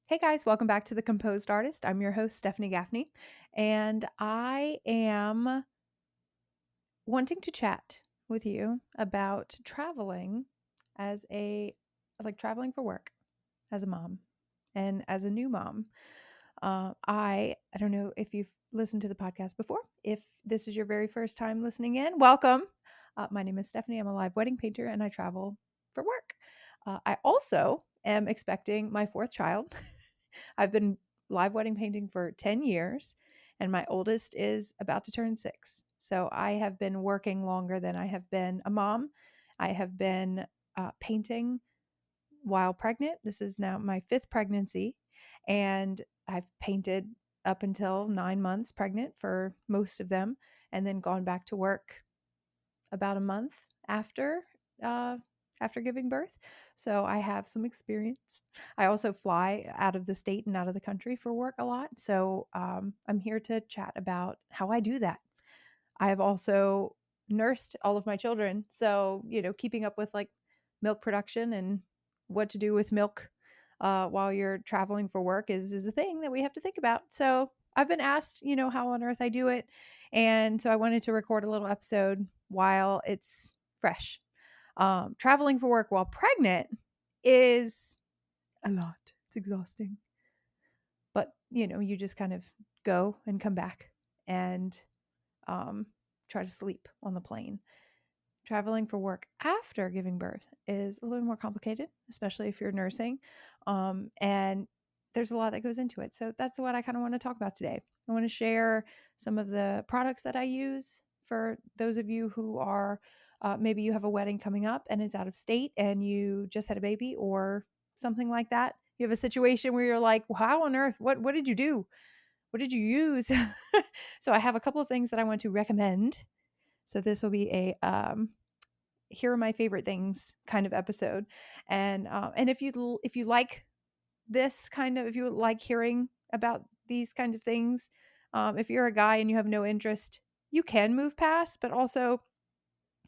Hey guys, welcome back to The Composed Artist. I'm your host, Stephanie Gaffney, and I am wanting to chat with you about traveling as traveling for work as a mom and as a new mom. I don't know if you've listened to the podcast before. If this is your very first time listening in, welcome. My name is Stephanie. I'm a live wedding painter and I travel for work. I also am expecting my fourth child. I've been live wedding painting for 10 years, and my oldest is about to turn 6. So I have been working longer than I have been a mom. I have been painting while pregnant. This is now my fifth pregnancy, and I've painted up until 9 months pregnant for most of them, and then gone back to work about a month after uh, after giving birth. So I have some experience. I also fly out of the state and out of the country for work a lot. So I'm here to chat about how I do that. I have also nursed all of my children. So, keeping up with like milk production and what to do with milk while you're traveling for work is a thing that we have to think about. So I've been asked, how on earth I do it. And so I wanted to record a little episode while it's fresh. Traveling for work while pregnant is a lot. It's exhausting. But, you just kind of go and come back and um, try to sleep on the plane. Traveling for work after giving birth is a little more complicated, especially if you're nursing. And there's a lot that goes into it. So that's what I kind of want to talk about today. I want to share some of the products that I use for those of you who are maybe you have a wedding coming up and it's out of state and you just had a baby or something like that. You have a situation where you're like, well, how on earth? What did you do? What did you use? So I have a couple of things that I want to recommend. So this will be a here are my favorite things kind of episode. And if you like this kind of if you like hearing about these kinds of things, if you're a guy and you have no interest, you can move past. But also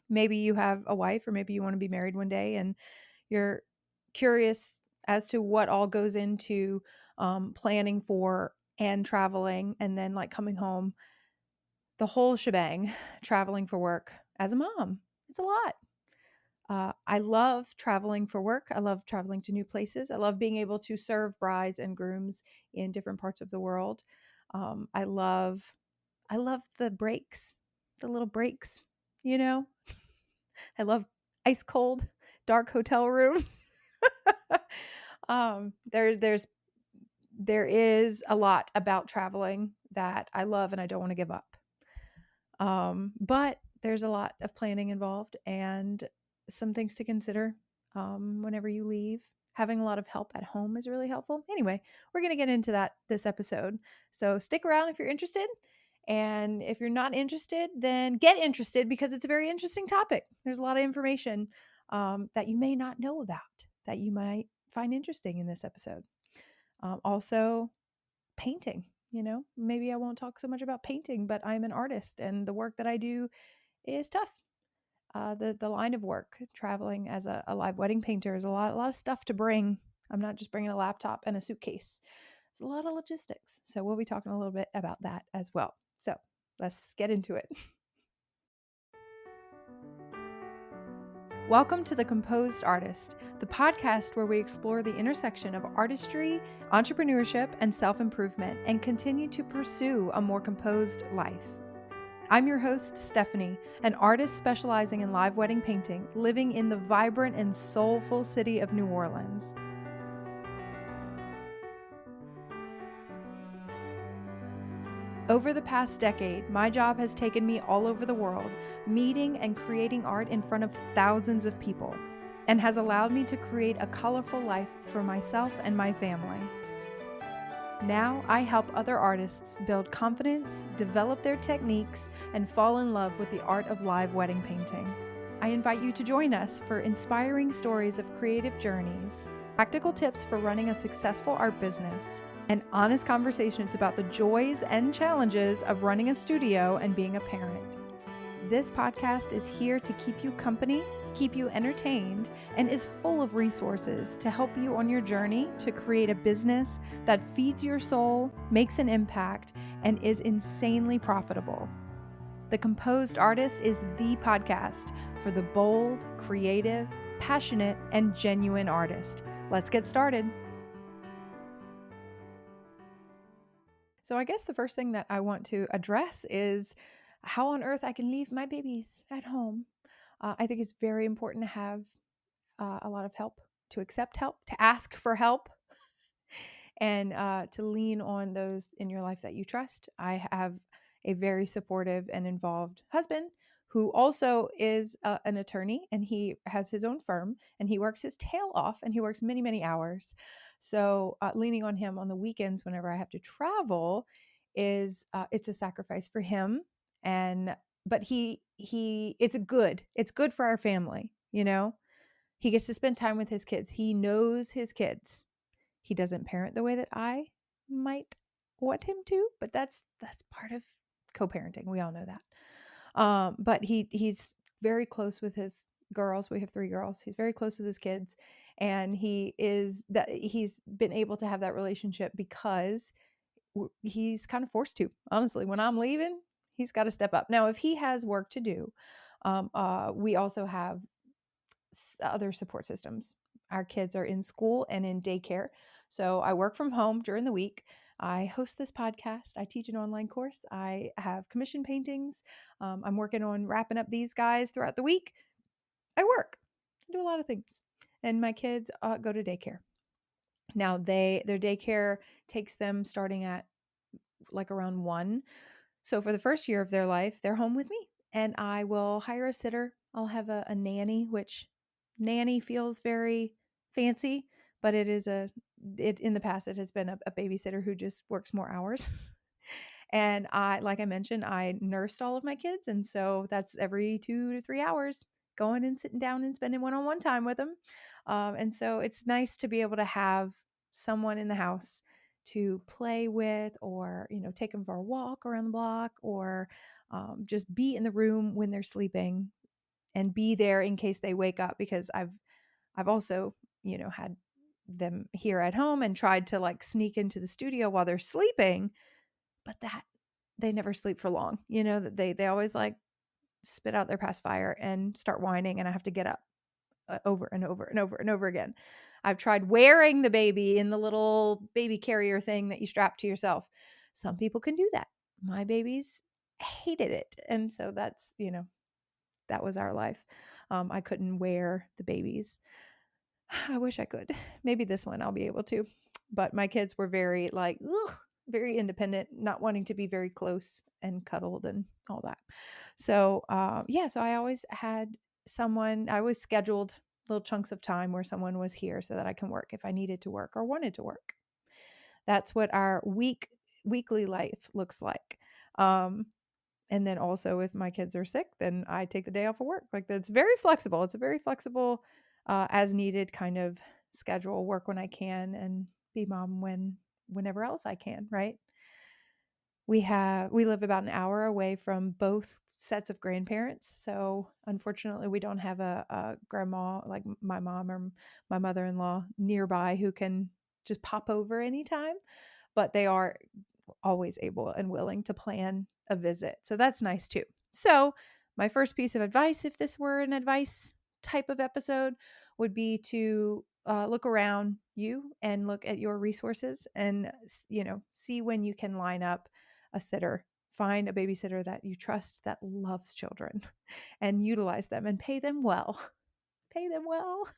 maybe you have a wife or maybe you want to be married one day and you're curious as to what all goes into planning for and traveling and then like coming home, the whole shebang, traveling for work as a mom. It's a lot. I love traveling for work. I love traveling to new places. I love being able to serve brides and grooms in different parts of the world. I love the breaks, the little breaks. You know, I love ice cold, dark hotel rooms. There is a lot about traveling that I love and I don't want to give up. But there's a lot of planning involved and some things to consider whenever you leave. Having a lot of help at home is really helpful. Anyway, we're going to get into that this episode. So stick around if you're interested. And if you're not interested, then get interested because it's a very interesting topic. There's a lot of information that you may not know about that you might find interesting in this episode. Also, painting. Maybe I won't talk so much about painting, but I'm an artist and the work that I do is tough. The line of work, traveling as a live wedding painter, is a lot of stuff to bring. I'm not just bringing a laptop and a suitcase. It's a lot of logistics. So we'll be talking a little bit about that as well. So let's get into it. Welcome to The Composed Artist, the podcast where we explore the intersection of artistry, entrepreneurship, and self-improvement and continue to pursue a more composed life. I'm your host, Stephanie, an artist specializing in live wedding painting, living in the vibrant and soulful city of New Orleans. Over the past decade, my job has taken me all over the world, meeting and creating art in front of thousands of people, and has allowed me to create a colorful life for myself and my family. Now, I help other artists build confidence, develop their techniques, and fall in love with the art of live wedding painting. I invite you to join us for inspiring stories of creative journeys, practical tips for running a successful art business, and honest conversations about the joys and challenges of running a studio and being a parent. This podcast is here to keep you company, keep you entertained, and is full of resources to help you on your journey to create a business that feeds your soul, makes an impact, and is insanely profitable. The Composed Artist is the podcast for the bold, creative, passionate, and genuine artist. Let's get started. So I guess the first thing that I want to address is how on earth I can leave my babies at home. I think it's very important to have a lot of help, to accept help, to ask for help, and to lean on those in your life that you trust. I have a very supportive and involved husband who also is an attorney, and he has his own firm, and he works his tail off, and he works many, many hours. So leaning on him on the weekends whenever I have to travel is it's a sacrifice for him. And but it's good for our family, you know. He gets to spend time with his kids. He knows his kids. He doesn't parent the way that I might want him to, but that's part of co-parenting. We all know that. But he's very close with his girls. We have 3 girls. He's very close with his kids, and he's been able to have that relationship because he's kind of forced to. Honestly, when I'm leaving, he's got to step up. Now, if he has work to do, we also have other support systems. Our kids are in school and in daycare. So I work from home during the week. I host this podcast. I teach an online course. I have commission paintings. I'm working on wrapping up these guys throughout the week. I work. I do a lot of things. And my kids go to daycare. Now their daycare takes them starting at like around 1. So for the first year of their life, they're home with me, and I will hire a sitter. I'll have a nanny, which nanny feels very fancy, but in the past, it has been a babysitter who just works more hours. And like I mentioned, I nursed all of my kids. And so that's every 2 to 3 hours going and sitting down and spending one-on-one time with them. And so it's nice to be able to have someone in the house to play with, or, take them for a walk around the block, or just be in the room when they're sleeping and be there in case they wake up, because I've also, had them here at home and tried to like sneak into the studio while they're sleeping, but that they never sleep for long. That they always like spit out their pacifier and start whining, and I have to get up over and over and over and over again. I've tried wearing the baby in the little baby carrier thing that you strap to yourself. Some people can do that. My babies hated it. And so that was our life. I couldn't wear the babies. I wish I could. Maybe this one I'll be able to. But my kids were very like, very independent, not wanting to be very close and cuddled and all that. So, so I always had someone, I always scheduled little chunks of time where someone was here so that I can work if I needed to work or wanted to work. That's what our weekly life looks like. And then also if my kids are sick, then I take the day off of work. Like, that's very flexible. It's a very flexible, as needed kind of schedule. Work when I can and be mom whenever else I can, right? We live about an hour away from both sets of grandparents. So unfortunately, we don't have a grandma like my mom or my mother-in-law nearby who can just pop over anytime, but they are always able and willing to plan a visit. So that's nice too. So my first piece of advice, if this were an advice type of episode, would be to look around you and look at your resources, and see when you can line up a sitter. Find a babysitter that you trust, that loves children, and utilize them and pay them well. Pay them well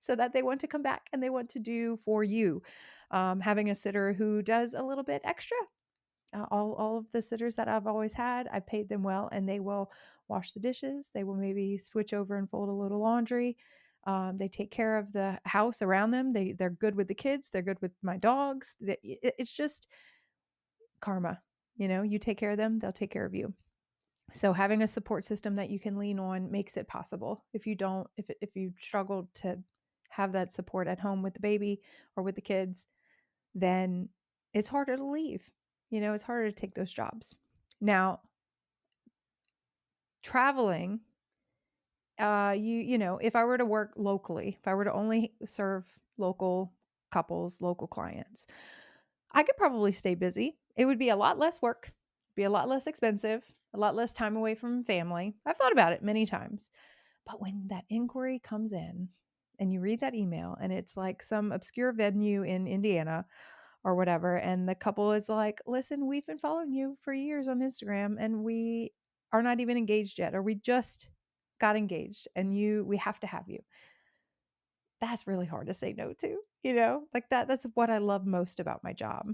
so that they want to come back and they want to do for you. Having a sitter who does a little bit extra. All of the sitters that I've always had, I've paid them well, and they will wash the dishes. They will maybe switch over and fold a little laundry. They take care of the house around them. They're good with the kids. They're good with my dogs. It's just karma. You take care of them, they'll take care of you. So having a support system that you can lean on makes it possible. If you struggle to have that support at home with the baby or with the kids, then it's harder to leave. It's harder to take those jobs. Now, traveling if I were to work locally, if I were to only serve local couples, local clients, I could probably stay busy. It would be a lot less work, be a lot less expensive, a lot less time away from family. I've thought about it many times. But when that inquiry comes in and you read that email and it's like some obscure venue in Indiana or whatever, and the couple is like, listen, we've been following you for years on Instagram and we are not even engaged yet, or we just got engaged and we have to have you. That's really hard to say no to, like that's what I love most about my job,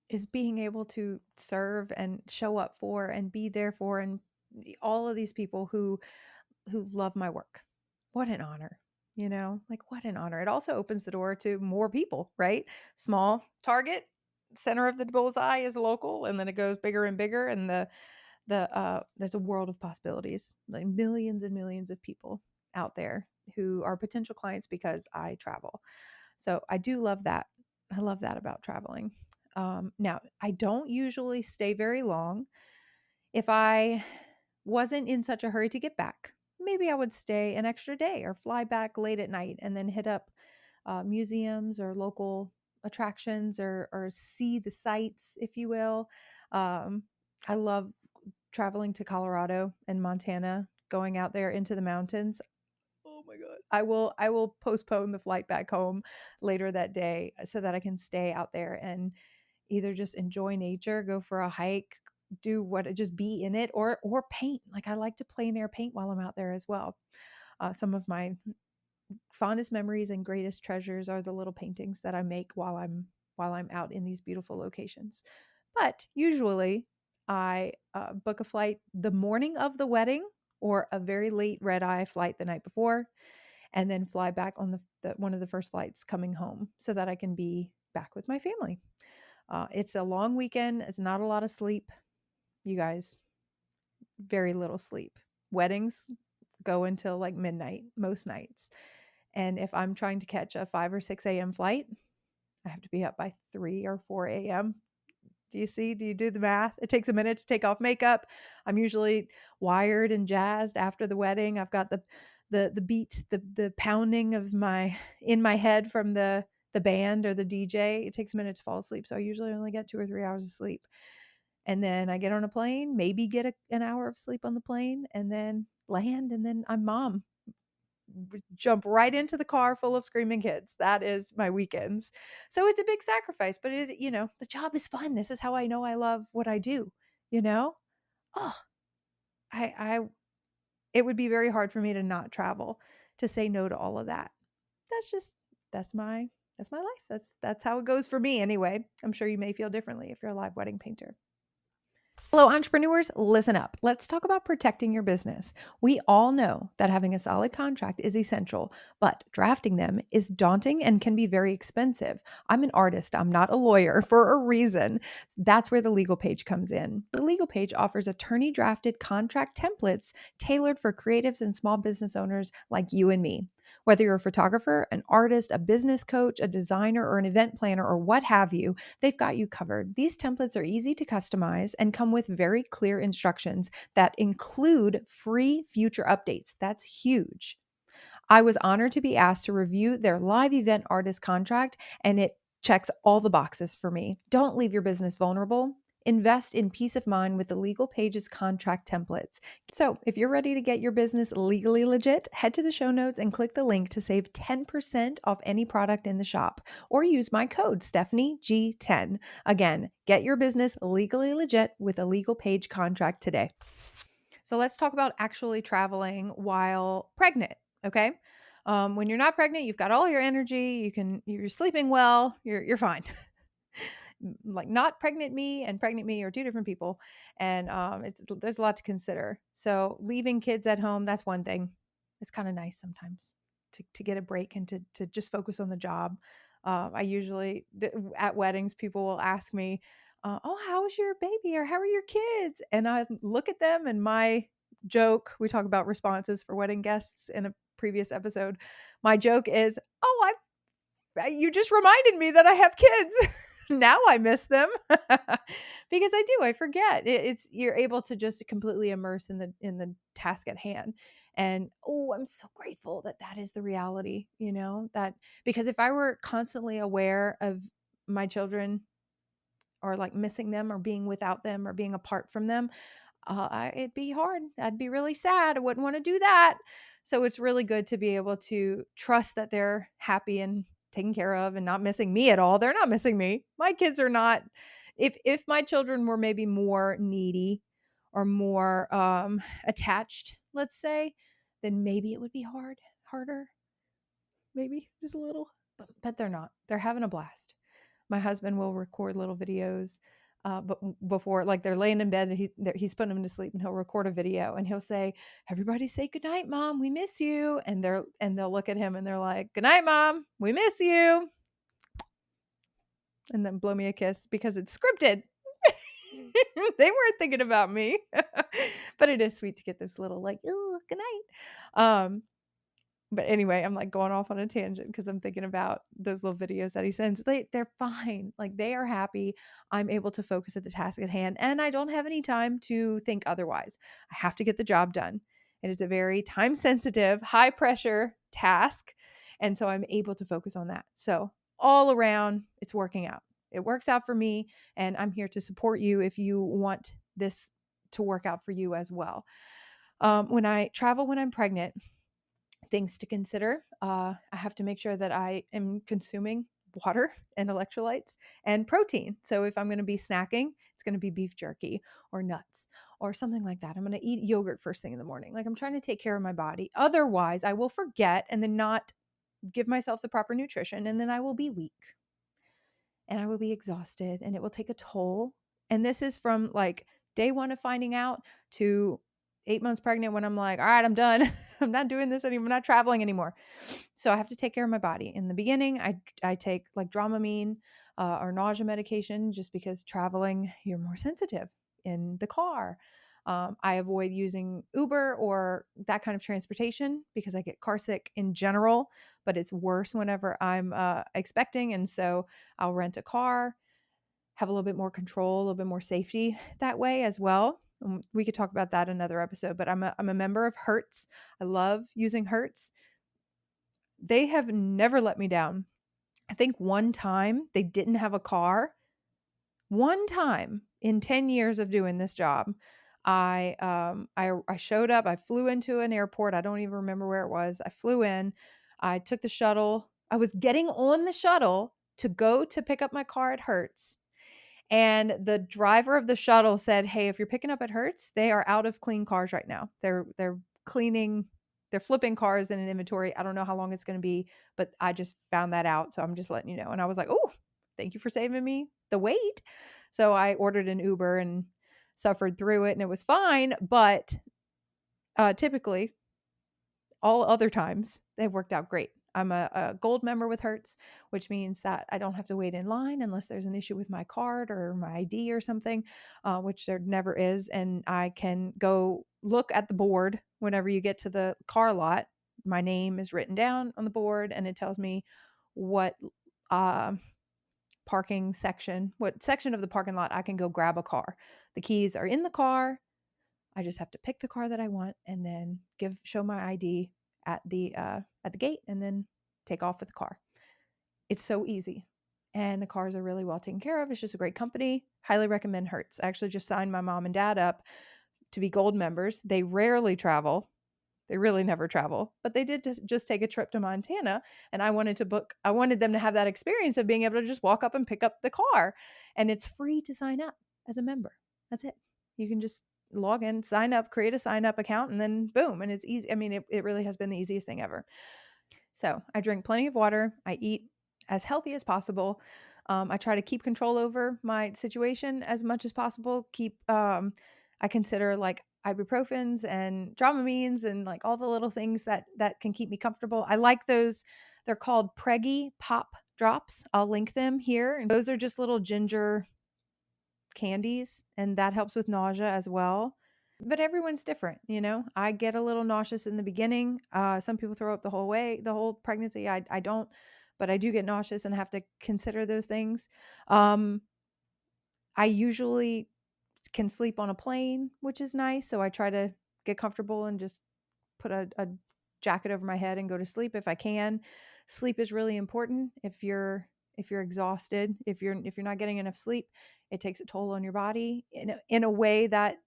is being able to serve and show up for and be there for and all of these people who love my work. What an honor, like what an honor. It also opens the door to more people, right? Small target, center of the bullseye is local, and then it goes bigger and bigger, and there's a world of possibilities, like millions and millions of people out there who are potential clients because I travel. So I do love that. I love that about traveling. Now, I don't usually stay very long. If I wasn't in such a hurry to get back, maybe I would stay an extra day or fly back late at night and then hit up museums or local attractions, or see the sights, if you will. I love traveling to Colorado and Montana, going out there into the mountains. Oh my god. I will postpone the flight back home later that day so that I can stay out there and either just enjoy nature, go for a hike, do what, just be in it, or paint. Like I like to plein air paint while I'm out there as well. Some of my fondest memories and greatest treasures are the little paintings that I make while I'm out in these beautiful locations. But usually I book a flight the morning of the wedding or a very late red eye flight the night before, and then fly back on the one of the first flights coming home so that I can be back with my family. It's a long weekend. It's not a lot of sleep, you guys. Very little sleep. Weddings go until like midnight most nights. And if I'm trying to catch a 5 or 6 a.m. flight, I have to be up by 3 or 4 a.m. Do you see? Do you do the math? It takes a minute to take off makeup. I'm usually wired and jazzed after the wedding. I've got the beat, the pounding of my in my head from the band or the DJ. It takes a minute to fall asleep. So I usually only get 2 or 3 hours of sleep. And then I get on a plane, maybe get an hour of sleep on the plane, and then land, and then I'm mom. Jump right into the car full of screaming kids. That is my weekends. So it's a big sacrifice, but the job is fun. This is how I know I love what I do, you know? Oh, I it would be very hard for me to not travel, to say no to all of that. That's just that's my that's my life. That's how it goes for me anyway. I'm sure you may feel differently if you're a live wedding painter. Hello, entrepreneurs, listen up. Let's talk about protecting your business. We all know that having a solid contract is essential, but drafting them is daunting and can be very expensive. I'm an artist, I'm not a lawyer for a reason. That's where the legal page comes in. The legal page offers attorney drafted contract templates tailored for creatives and small business owners like you and me. Whether you're a photographer, an artist, a business coach, a designer, or an event planner, or what have you, they've got you covered. These templates are easy to customize and come with very clear instructions that include free future updates. That's huge. I was honored to be asked to review their live event artist contract, and it checks all the boxes for me. Don't leave your business vulnerable. Invest in peace of mind with the Legal Pages contract templates. So, if you're ready to get your business legally legit, head to the show notes and click the link to save 10% off any product in the shop, or use my code StephanieG10. Again, get your business legally legit with a Legal Page contract today. So let's talk about actually traveling while pregnant. Okay. When you're not pregnant, you've got all your energy. You're sleeping well. You're fine. Like not pregnant me and pregnant me are two different people, and there's a lot to consider. So leaving kids at home, that's one thing. It's kind of nice sometimes to get a break and to just focus on the job. I usually at weddings, people will ask me, "Oh, how is your baby?" or "How are your kids?" And I look at them, and my joke. We talk about responses for wedding guests in a previous episode. My joke is, "Oh, you just reminded me that I have kids." Now I miss them because I do. I forget. It's you're able to just completely immerse in the task at hand, And I'm so grateful that that is the reality, that because if I were constantly aware of my children or like missing them or being without them or being apart from them, it'd be hard. I'd be really sad. I wouldn't want to do that. So it's really good to be able to trust that they're happy and taken care of and not missing me at all. They're not missing me. My kids are not. If my children were maybe more needy or more attached, let's say, then maybe it would be harder, maybe just a little. But they're not. They're having a blast. My husband will record little videos, but before, like, they're laying in bed and he's putting them to sleep, and he'll record a video and he'll say, "Everybody say good night, Mom. We miss you." And they'll look at him and they're like, "Good night, Mom. We miss you." And then blow me a kiss because it's scripted. They weren't thinking about me. But it is sweet to get those little like, "Oh, good night." But anyway, I'm like going off on a tangent because I'm thinking about those little videos that he sends. They're fine. Like, they are happy. I'm able to focus at the task at hand, and I don't have any time to think otherwise. I have to get the job done. It is a very time sensitive, high pressure task. And so I'm able to focus on that. So all around, it's working out. It works out for me, and I'm here to support you if you want this to work out for you as well. When I travel when I'm pregnant, things to consider. I have to make sure that I am consuming water and electrolytes and protein. So if I'm going to be snacking, it's going to be beef jerky or nuts or something like that. I'm going to eat yogurt first thing in the morning. Like, I'm trying to take care of my body. Otherwise, I will forget and then not give myself the proper nutrition, and then I will be weak and I will be exhausted and it will take a toll. And this is from like day one of finding out to 8 months pregnant, when I'm like, all right, I'm done. I'm not doing this anymore. I'm not traveling anymore. So I have to take care of my body. In the beginning, I take like Dramamine or nausea medication, just because traveling, you're more sensitive in the car. I avoid using Uber or that kind of transportation because I get car sick in general, but it's worse whenever I'm expecting. And so I'll rent a car, have a little bit more control, a little bit more safety that way as well. We could talk about that another episode, but I'm a member of Hertz. I love using Hertz. They have never let me down. I think one time they didn't have a car. One time in 10 years of doing this job, I showed up. I flew into an airport. I don't even remember where it was. I flew in. I took the shuttle. I was getting on the shuttle to go to pick up my car at Hertz. And the driver of the shuttle said, "Hey, if you're picking up at Hertz, they are out of clean cars right now. They're cleaning, they're flipping cars in an inventory. I don't know how long it's going to be, but I just found that out, so I'm just letting you know." And I was like, "Oh, thank you for saving me the wait." So I ordered an Uber and suffered through it, and it was fine. But typically, all other times, they've worked out great. I'm a gold member with Hertz, which means that I don't have to wait in line unless there's an issue with my card or my ID or something, which there never is. And I can go look at the board whenever you get to the car lot. My name is written down on the board, and it tells me what uh, what section of the parking lot I can go grab a car. The keys are in the car. I just have to pick the car that I want and then show my ID at the gate and then take off with the car. It's so easy. And the cars are really well taken care of. It's just a great company. Highly recommend Hertz. I actually just signed my mom and dad up to be gold members. They rarely travel. They really never travel, but they did just take a trip to Montana, and I wanted them to have that experience of being able to just walk up and pick up the car. And it's free to sign up as a member. That's it. You can just log in, sign up, create a sign up account, and then boom. And it's easy. I mean, it really has been the easiest thing ever. So I drink plenty of water. I eat as healthy as possible. I try to keep control over my situation as much as possible. I consider like ibuprofens and Dramamines and like all the little things that can keep me comfortable. I like those. They're called Preggy Pop Drops. I'll link them here. And those are just little ginger candies, and that helps with nausea as well. But everyone's different, I get a little nauseous in the beginning. Some people throw up the whole pregnancy. I don't, but I do get nauseous and have to consider those things. I usually can sleep on a plane, which is nice. So I try to get comfortable and just put a jacket over my head and go to sleep if I can. Sleep is really important. If you're exhausted, if you're not getting enough sleep, it takes a toll on your body in a way that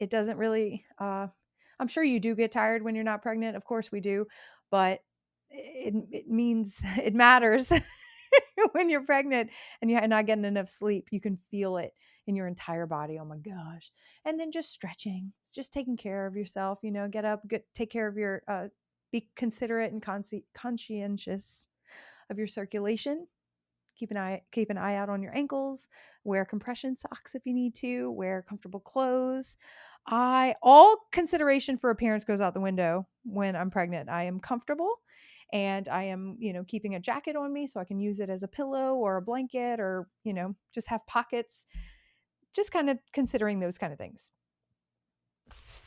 it doesn't really. I'm sure you do get tired when you're not pregnant. Of course we do, but it means it matters when you're pregnant and you're not getting enough sleep. You can feel it in your entire body. Oh my gosh! And then just stretching, just taking care of yourself. Get up, take care of your. Be considerate and conscientious of your circulation. Keep an eye out on your ankles. Wear compression socks if you need to. Wear comfortable clothes. All consideration for appearance goes out the window when I'm pregnant. I am comfortable, and I am, keeping a jacket on me so I can use it as a pillow or a blanket, or just have pockets. Just kind of considering those kind of things.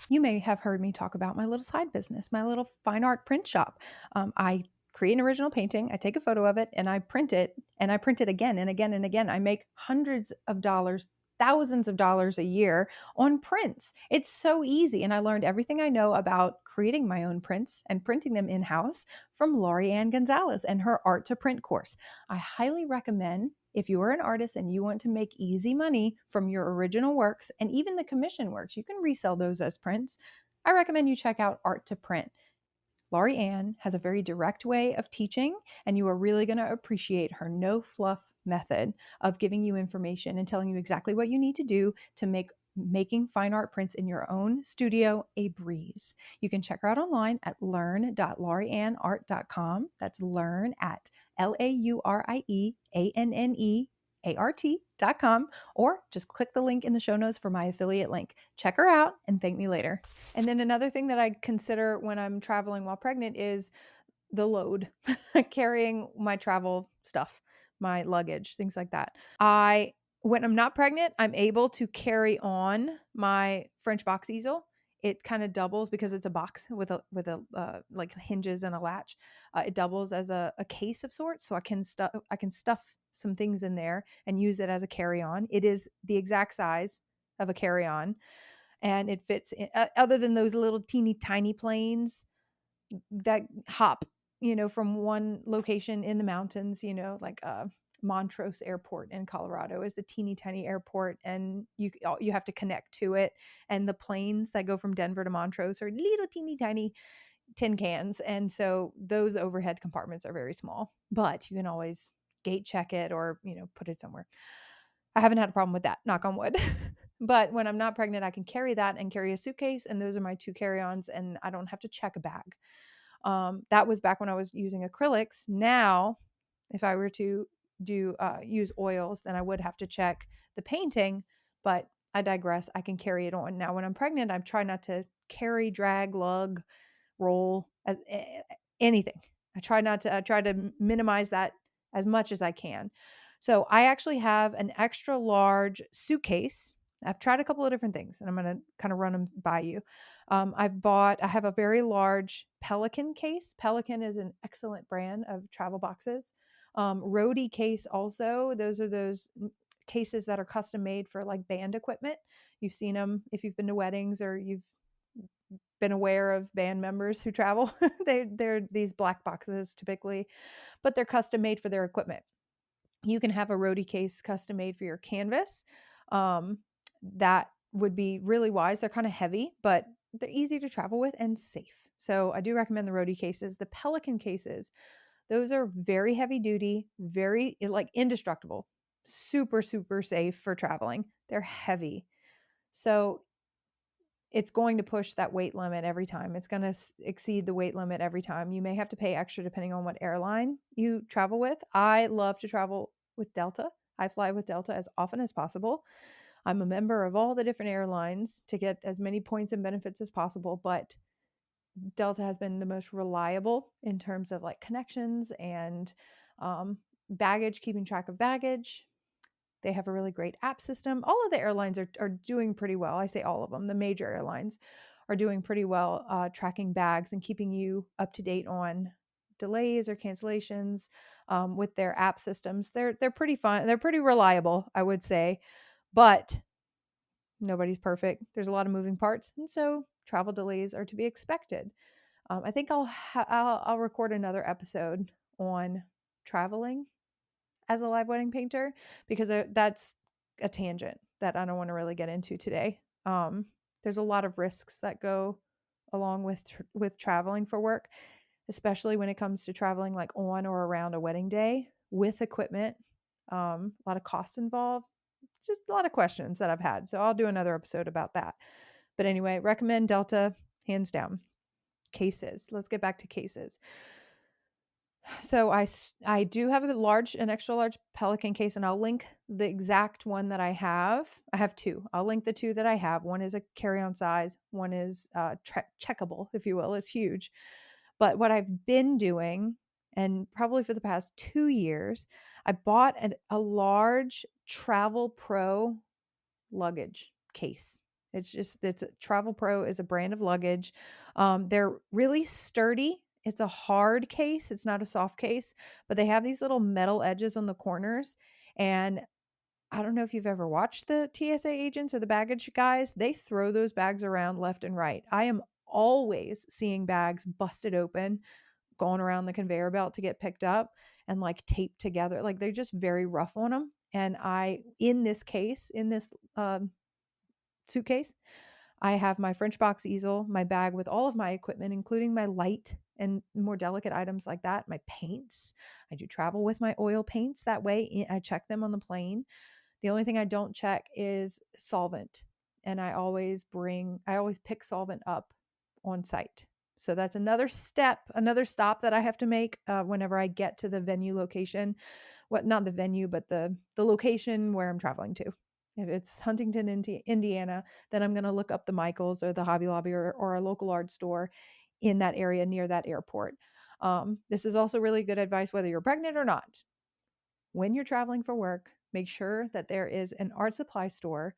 You may have heard me talk about my little side business, my little fine art print shop. I create an original painting, I take a photo of it, and I print it, and I print it again and again and again. I make hundreds of dollars, thousands of dollars a year on prints. It's so easy. And I learned everything I know about creating my own prints and printing them in-house from Laurie Ann Gonzalez and her Art to Print course. I highly recommend, if you are an artist and you want to make easy money from your original works and even the commission works, you can resell those as prints. I recommend you check out Art to Print. Laurie Ann has a very direct way of teaching, and you are really going to appreciate her no fluff method of giving you information and telling you exactly what you need to do to make making fine art prints in your own studio a breeze. You can check her out online at learn.laurieannart.com. That's learn at LaurieAnnEart.com, or just click the link in the show notes for my affiliate link. Check her out and thank me later. And then another thing that I consider when I'm traveling while pregnant is the load, carrying my travel stuff, my luggage, things like that. When I'm not pregnant, I'm able to carry on my French box easel. It kind of doubles because it's a box with a like hinges and a latch. It doubles as a case of sorts, so I can stuff some things in there and use it as a carry-on. It is the exact size of a carry-on, and it fits in, other than those little teeny tiny planes that hop, from one location in the mountains, like Montrose Airport in Colorado is the teeny tiny airport, and you have to connect to it. And the planes that go from Denver to Montrose are little teeny tiny tin cans, and so those overhead compartments are very small. But you can always gate check it or put it somewhere. I haven't had a problem with that, knock on wood. But when I'm not pregnant, I can carry that and carry a suitcase, and those are my two carry-ons, and I don't have to check a bag. That was back when I was using acrylics. Now, if I were to use oils, then I would have to check the painting, but I digress. I can carry it on. Now, when I'm pregnant, I try not to carry, drag, lug, roll, anything. I try to minimize that as much as I can. So I actually have an extra large suitcase. I've tried a couple of different things, and I'm going to kind of run them by you. I have a very large Pelican case. Pelican is an excellent brand of travel boxes. Rhodey case also. Those are those cases that are custom made for like band equipment. You've seen them if you've been to weddings or you've been aware of band members who travel. They're these black boxes typically, but they're custom made for their equipment. You can have a Rhodey case custom made for your canvas. That would be really wise. They're kind of heavy, but they're easy to travel with and safe. So I do recommend the Rhodey cases. The Pelican cases, those are very heavy duty, very like indestructible, super, super safe for traveling. They're heavy. So it's going to push that weight limit every time. It's going to exceed the weight limit every time. You may have to pay extra depending on what airline you travel with. I love to travel with Delta. I fly with Delta as often as possible. I'm a member of all the different airlines to get as many points and benefits as possible, but Delta has been the most reliable in terms of like connections and baggage, keeping track of baggage. They have a really great app system. All of the airlines are doing pretty well. I say all of them. The major airlines are doing pretty well tracking bags and keeping you up to date on delays or cancellations with their app systems. They're pretty fun. They're pretty reliable, I would say. But Nobody's perfect. There's a lot of moving parts, and so travel delays are to be expected. I think I'll record another episode on traveling as a live wedding painter because that's a tangent that I don't want to really get into today. There's a lot of risks that go along with traveling for work, especially when it comes to traveling like on or around a wedding day with equipment. A lot of costs involved, just a lot of questions that I've had. So I'll do another episode about that. But anyway, recommend Delta hands down. Cases. Let's get back to cases. So I do have an extra large Pelican case, and I'll link the exact one that I have. I have two. I'll link the two that I have. One is a carry-on size. One is checkable, if you will. It's huge. But what I've been doing, and probably for the past 2 years, I bought a large Travel Pro luggage case. It's Travel Pro is a brand of luggage. They're really sturdy. It's a hard case. It's not a soft case, but they have these little metal edges on the corners. And I don't know if you've ever watched the TSA agents or the baggage guys. They throw those bags around left and right. I am always seeing bags busted open, going around the conveyor belt to get picked up and like taped together. Like they're just very rough on them. And in this case, in this suitcase, I have my French box easel, my bag with all of my equipment, including my light and more delicate items like that, my paints. I do travel with my oil paints. That way I check them on the plane. The only thing I don't check is solvent. And I always pick solvent up on site. So that's another stop that I have to make whenever I get to the venue location. Not the venue, but the location where I'm traveling to. If it's Huntington, Indiana, then I'm going to look up the Michaels or the Hobby Lobby or a local art store in that area near that airport. This is also really good advice whether you're pregnant or not. When you're traveling for work, make sure that there is an art supply store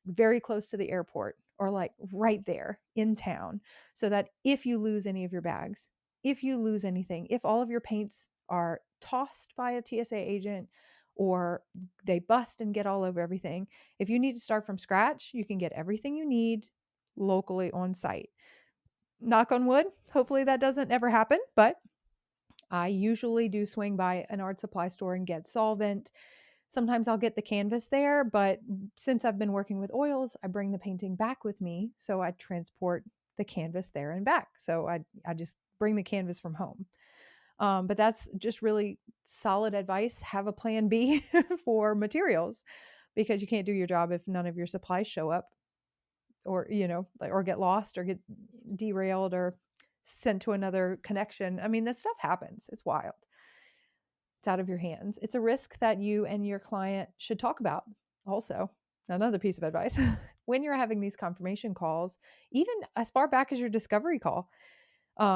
very close to the airport or like right there in town, so that if you lose any of your bags, if you lose anything, if all of your paints are tossed by a TSA agent or they bust and get all over everything, if you need to start from scratch, you can get everything you need locally on site. Knock on wood, hopefully that doesn't ever happen, but I usually do swing by an art supply store and get solvent. Sometimes I'll get the canvas there, but since I've been working with oils, I bring the painting back with me. So I transport the canvas there and back. So I just bring the canvas from home. But that's just really solid advice. Have a plan B for materials because you can't do your job if none of your supplies show up or, or get lost or get derailed or sent to another connection. I mean, that stuff happens. It's wild. It's out of your hands. It's a risk that you and your client should talk about. Also, another piece of advice when you're having these confirmation calls, even as far back as your discovery call,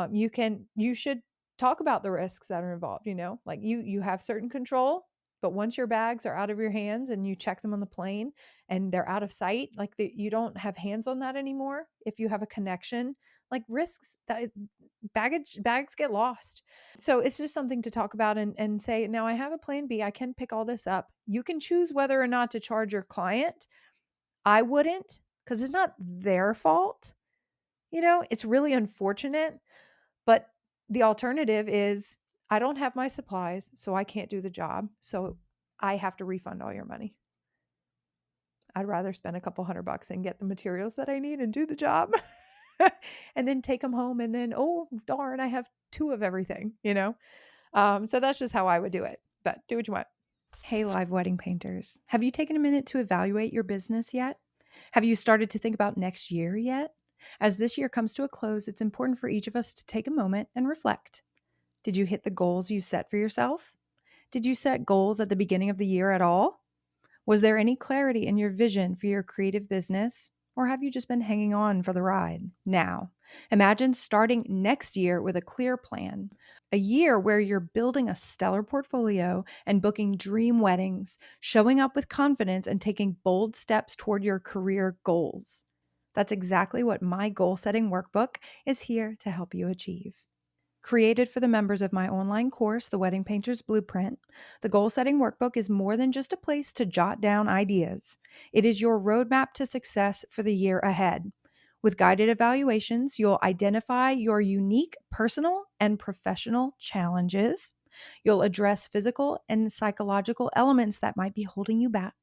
you should talk about the risks that are involved. Like you have certain control, but once your bags are out of your hands and you check them on the plane and they're out of sight, like you don't have hands on that anymore. If you have a connection, like risks that bags get lost. So it's just something to talk about and say, now I have a plan B. I can pick all this up. You can choose whether or not to charge your client. I wouldn't, because it's not their fault. It's really unfortunate. But the alternative is I don't have my supplies, so I can't do the job. So I have to refund all your money. I'd rather spend a couple $100 and get the materials that I need and do the job and then take them home. And then, oh, darn, I have two of everything. So that's just how I would do it, but do what you want. Hey, live wedding painters. Have you taken a minute to evaluate your business yet? Have you started to think about next year yet? As this year comes to a close, it's important for each of us to take a moment and reflect. Did you hit the goals you set for yourself? Did you set goals at the beginning of the year at all? Was there any clarity in your vision for your creative business? Or have you just been hanging on for the ride? Now, imagine starting next year with a clear plan. A year where you're building a stellar portfolio and booking dream weddings, showing up with confidence and taking bold steps toward your career goals. That's exactly what my goal setting workbook is here to help you achieve. Created for the members of my online course, The Wedding Painter's Blueprint, the Goal Setting Workbook is more than just a place to jot down ideas. It is your roadmap to success for the year ahead. With guided evaluations, you'll identify your unique personal and professional challenges. You'll address physical and psychological elements that might be holding you back.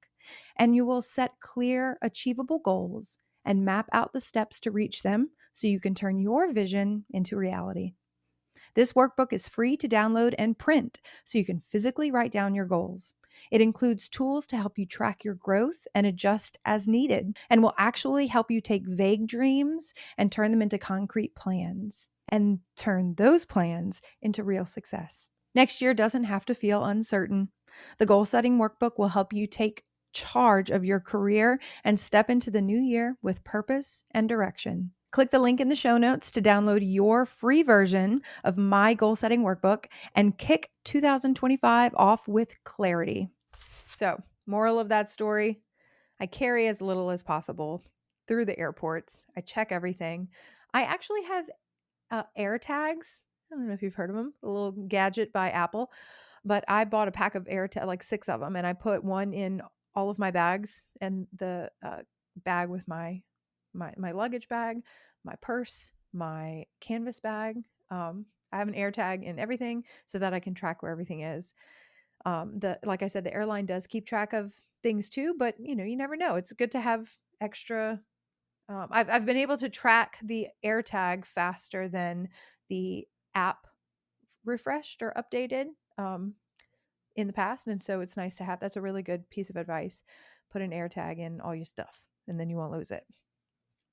And you will set clear, achievable goals and map out the steps to reach them so you can turn your vision into reality. This workbook is free to download and print so you can physically write down your goals. It includes tools to help you track your growth and adjust as needed, and will actually help you take vague dreams and turn them into concrete plans, and turn those plans into real success. Next year doesn't have to feel uncertain. The Goal Setting Workbook will help you take charge of your career and step into the new year with purpose and direction. Click the link in the show notes to download your free version of my Goal Setting Workbook and kick 2025 off with clarity. So, moral of that story, I carry as little as possible through the airports. I check everything. I actually have air tags. I don't know if you've heard of them, a little gadget by Apple, but I bought a pack of air tags, like 6 of them, and I put one in all of my bags, and the bag with my luggage bag, my purse, my canvas bag. I have an air tag in everything so that I can track where everything is. Like I said, the airline does keep track of things too, but you never know. It's good to have extra. I've been able to track the air tag faster than the app refreshed or updated in the past, and so it's nice to have. That's a really good piece of advice. Put an air tag in all your stuff, and then you won't lose it.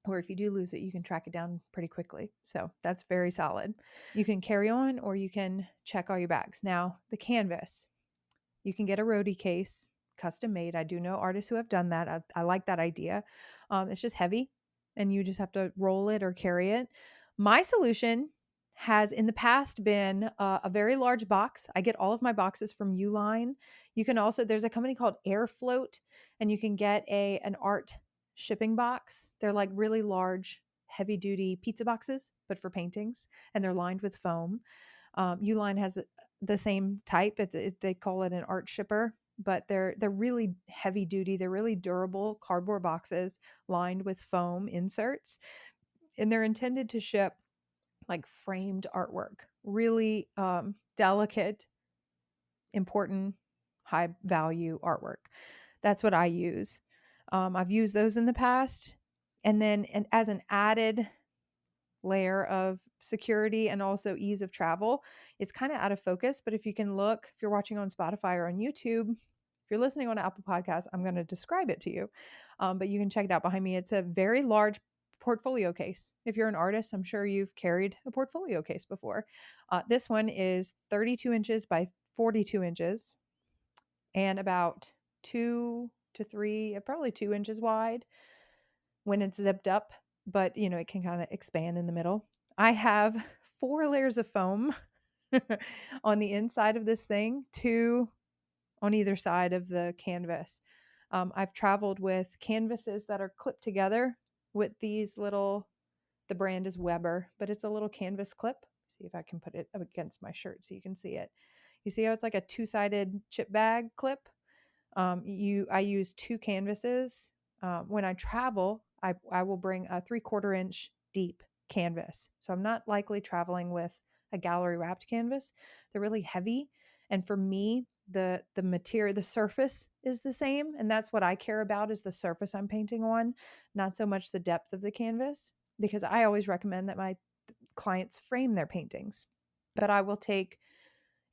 Or if you do lose it, you can track it down pretty quickly. So that's very solid. You can carry on, or you can check all your bags. Now, the canvas. You can get a roadie case, custom made. I do know artists who have done that. I like that idea. It's just heavy, and you just have to roll it or carry it. My solution has in the past been a very large box. I get all of my boxes from Uline. You can also, there's a company called Airfloat, and you can get an art shipping box. They're like really large, heavy duty pizza boxes, but for paintings, and they're lined with foam. Uline has the same type. They call it an art shipper, but they're really heavy duty. They're really durable cardboard boxes lined with foam inserts, and they're intended to ship like framed artwork, really delicate, important, high value artwork. That's what I use. I've used those in the past, and as an added layer of security and also ease of travel, it's kind of out of focus. But if you're watching on Spotify or on YouTube, if you're listening on Apple Podcasts, I'm going to describe it to you. But you can check it out behind me. It's a very large portfolio case. If you're an artist, I'm sure you've carried a portfolio case before. This one is 32 inches by 42 inches and about 2 to 3, probably 2 inches wide when it's zipped up, but it can kind of expand in the middle. I have 4 layers of foam on the inside of this thing, 2 on either side of the canvas. I've traveled with canvases that are clipped together with the brand is Weber, but it's a little canvas clip. See if I can put it up against my shirt so you can see it. You see how it's like a 2-sided chip bag clip? I use 2 canvases. When I travel, I will bring a 3/4 inch deep canvas. So I'm not likely traveling with a gallery wrapped canvas. They're really heavy. And for me, the material, the surface is the same. And that's what I care about, is the surface I'm painting on, not so much the depth of the canvas, because I always recommend that my clients frame their paintings. But I will take,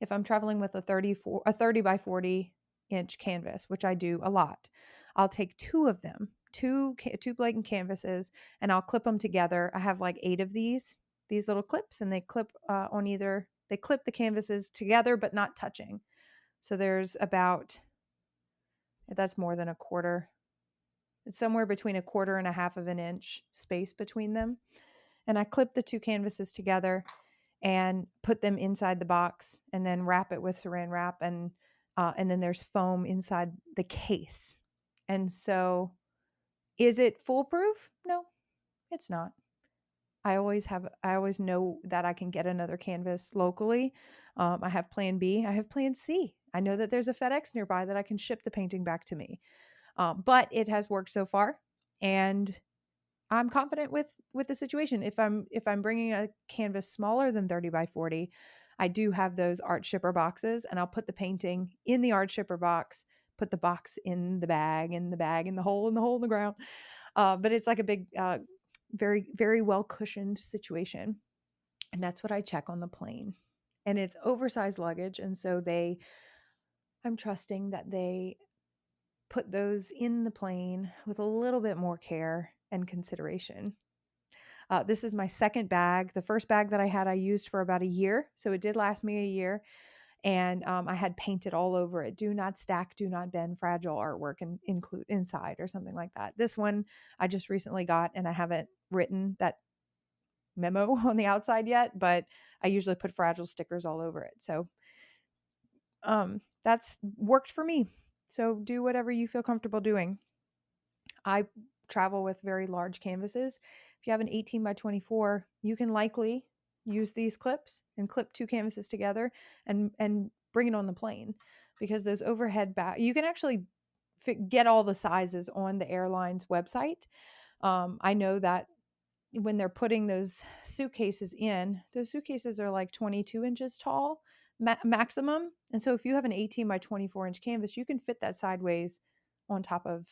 if I'm traveling with a 30 by 40 inch canvas, which I do a lot, I'll take 2 of them, two blatant canvases, and I'll clip them together. I have like 8 of these little clips, and they clip they clip the canvases together but not touching. So there's that's more than a quarter. It's somewhere between a quarter and a half of an inch space between them. And I clip the 2 canvases together and put them inside the box, and then wrap it with saran wrap, and then there's foam inside the case. And so, is it foolproof? No, it's not. I always know that I can get another canvas locally. I have plan B. I have plan C. I know that there's a FedEx nearby that I can ship the painting back to me. But it has worked so far, and I'm confident with the situation. If I'm bringing a canvas smaller than 30 by 40, I do have those art shipper boxes, and I'll put the painting in the art shipper box, put the box in the bag, in the hole, in the ground. But it's like a big, very, very well cushioned situation. And that's what I check on the plane. And it's oversized luggage. And so I'm trusting that they put those in the plane with a little bit more care and consideration. This is my second bag. The first bag that I had, I used for about a year. So it did last me a year. And I had painted all over it. Do not stack, do not bend, fragile artwork and include inside or something like that. This one I just recently got, and I haven't written that memo on the outside yet, but I usually put fragile stickers all over it. So that's worked for me. So do whatever you feel comfortable doing. I travel with very large canvases. If you have an 18 by 24, you can likely use these clips and clip two canvases together and bring it on the plane, because those overhead you can actually get all the sizes on the airline's website. I know that when they're putting those suitcases in, those suitcases are like 22 inches tall maximum. And so if you have an 18 by 24-inch canvas, you can fit that sideways on top of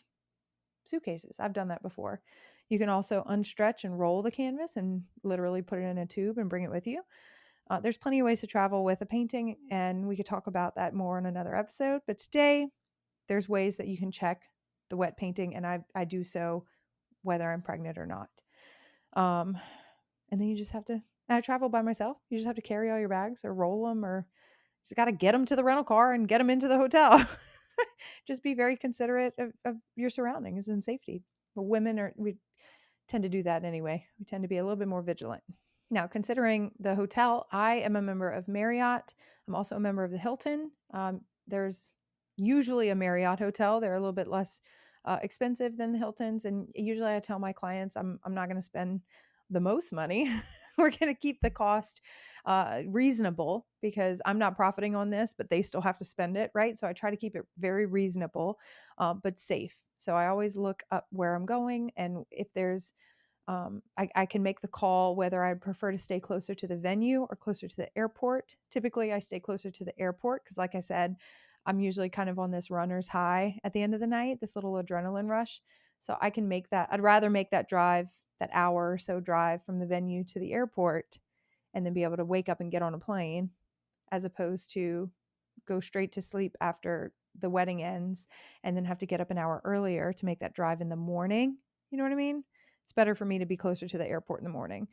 suitcases. I've done that before. You can also unstretch and roll the canvas and literally put it in a tube and bring it with you. There's plenty of ways to travel with a painting, and we could talk about that more in another episode. But today, there's ways that you can check the wet painting, and I do so whether I'm pregnant or not. And then you just have to, I travel by myself. You just have to carry all your bags or roll them, or just got to get them to the rental car and get them into the hotel. Just be very considerate of your surroundings and safety. But we tend to do that anyway. We tend to be a little bit more vigilant. Now, considering the hotel, I am a member of Marriott. I'm also a member of the Hilton. There's usually a Marriott hotel. They're a little bit less expensive than the Hiltons. And usually I tell my clients I'm not going to spend the most money. We're going to keep the cost reasonable, because I'm not profiting on this, but they still have to spend it, right? So I try to keep it very reasonable, but safe. So I always look up where I'm going, and if there's I can make the call whether I'd prefer to stay closer to the venue or closer to the airport. Typically, I stay closer to the airport because, like I said, I'm usually kind of on this runner's high at the end of the night, this little adrenaline rush. So I can make that. I'd rather make that drive, that hour or so drive from the venue to the airport, and then be able to wake up and get on a plane, as opposed to go straight to sleep after the wedding ends and then have to get up an hour earlier to make that drive in the morning. You know what I mean? It's better for me to be closer to the airport in the morning.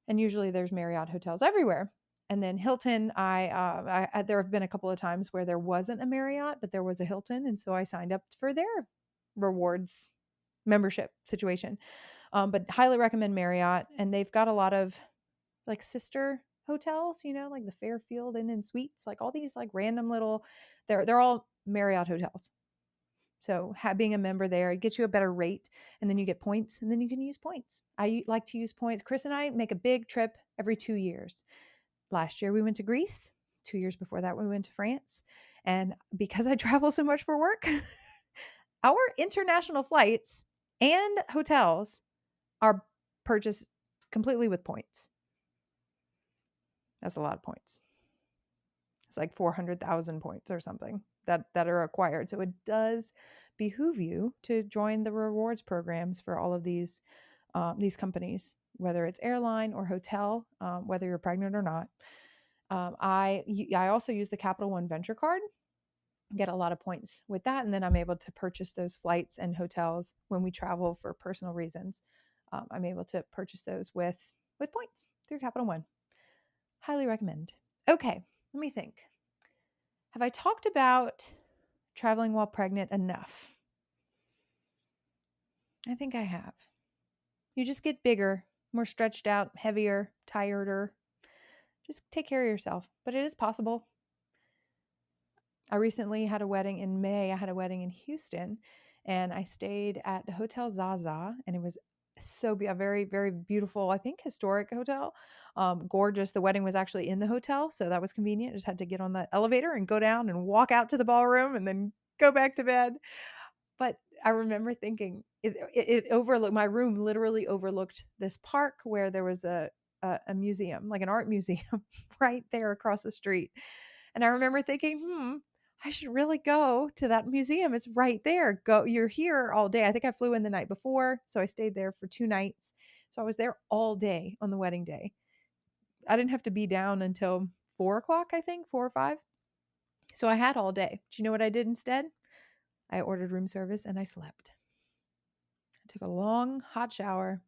And usually there's Marriott hotels everywhere. And then Hilton, there have been a couple of times where there wasn't a Marriott, but there was a Hilton. And so I signed up for their rewards membership situation. But highly recommend Marriott. And they've got a lot of like sister hotels, like the Fairfield Inn and Suites, like all these like random little, they're all Marriott hotels. So being a member there, it gets you a better rate, and then you get points, and then you can use points. I like to use points. Chris and I make a big trip every 2 years. Last year we went to Greece. 2 years before that we went to France. And because I travel so much for work, our international flights and hotels are purchased completely with points. That's a lot of points. It's like 400,000 points or something that are acquired. So it does behoove you to join the rewards programs for all of these companies, whether it's airline or hotel, whether you're pregnant or not. I also use the Capital One Venture Card, get a lot of points with that, and then I'm able to purchase those flights and hotels when we travel for personal reasons. I'm able to purchase those with points through Capital One. Highly recommend. Okay, let me think. Have I talked about traveling while pregnant enough? I think I have. You just get bigger, more stretched out, heavier, tireder. Just take care of yourself. But it is possible. I recently had a wedding in May. I had a wedding in Houston, and I stayed at the Hotel Zaza, and it was a very, very beautiful, I think, historic hotel. Gorgeous. The wedding was actually in the hotel, so that was convenient. Just had to get on the elevator and go down and walk out to the ballroom and then go back to bed. But I remember thinking it overlooked, my room literally overlooked this park where there was a museum, like an art museum, right there across the street. And I remember thinking, I should really go to that museum. It's right there. Go, you're here all day. I think I flew in the night before, so I stayed there for 2 nights. So I was there all day on the wedding day. I didn't have to be down until 4 o'clock, I think, 4 or 5. So I had all day. Do you know what I did instead? I ordered room service and I slept. I took a long hot shower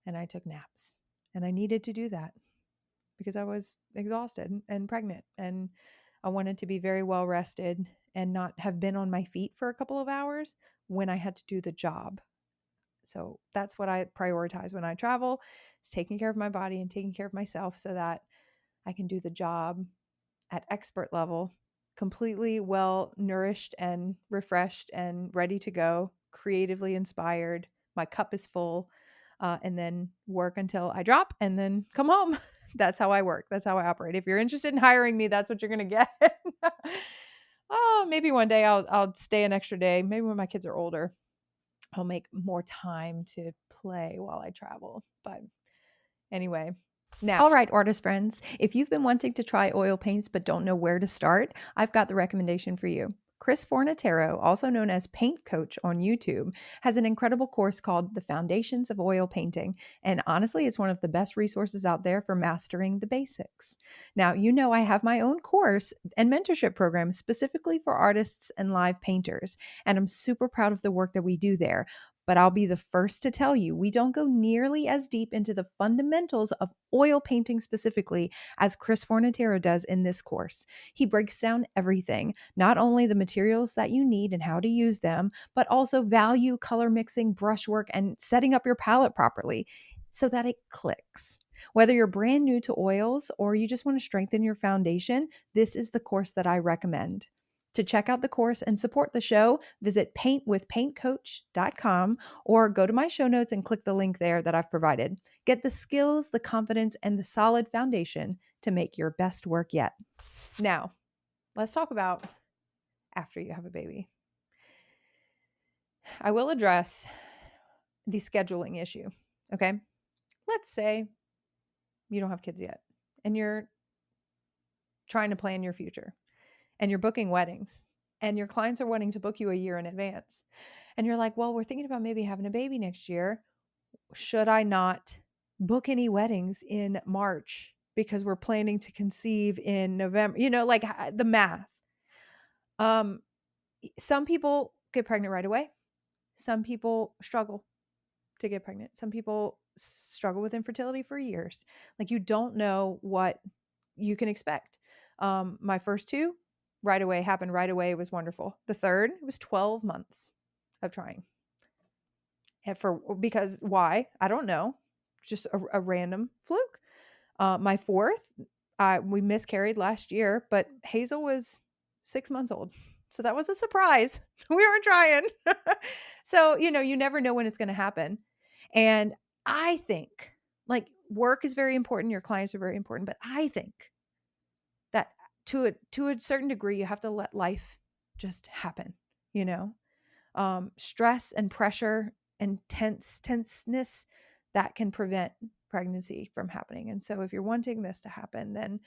and I took naps. And I needed to do that because I was exhausted and pregnant, and I wanted to be very well rested and not have been on my feet for a couple of hours when I had to do the job. So that's what I prioritize when I travel, is taking care of my body and taking care of myself so that I can do the job at expert level, completely well nourished and refreshed and ready to go, creatively inspired. My cup is full, and then work until I drop and then come home. That's how I work. That's how I operate. If you're interested in hiring me, that's what you're going to get. Oh, maybe one day I'll stay an extra day. Maybe when my kids are older, I'll make more time to play while I travel. But anyway, now, all right, artist friends, if you've been wanting to try oil paints but don't know where to start, I've got the recommendation for you. Chris Fornatero, also known as Paint Coach on YouTube, has an incredible course called The Foundations of Oil Painting. And honestly, it's one of the best resources out there for mastering the basics. Now, you know, I have my own course and mentorship program specifically for artists and live painters. And I'm super proud of the work that we do there. But I'll be the first to tell you, we don't go nearly as deep into the fundamentals of oil painting specifically as Chris Fornatero does in this course. He breaks down everything, not only the materials that you need and how to use them, but also value, color mixing, brushwork, and setting up your palette properly so that it clicks. Whether you're brand new to oils or you just want to strengthen your foundation, this is the course that I recommend. To check out the course and support the show, visit paintwithpaintcoach.com or go to my show notes and click the link there that I've provided. Get the skills, the confidence, and the solid foundation to make your best work yet. Now, let's talk about after you have a baby. I will address the scheduling issue, okay? Let's say you don't have kids yet and you're trying to plan your future and you're booking weddings and your clients are wanting to book you a year in advance. And you're like, well, we're thinking about maybe having a baby next year. Should I not book any weddings in March because we're planning to conceive in November? You know, like the math. Some people get pregnant right away. Some people struggle to get pregnant. Some people struggle with infertility for years. Like you don't know what you can expect. My first two right away happened right away. It was wonderful. The third, it was 12 months of trying. And because why? I don't know. Just a random fluke. My fourth, we miscarried last year, but Hazel was 6 months old. So that was a surprise. We weren't trying. So, you know, you never know when it's going to happen. And I think like work is very important. Your clients are very important, but I think that to a certain degree, you have to let life just happen, you know? Stress and pressure and tenseness that can prevent pregnancy from happening. And so if you're wanting this to happen, then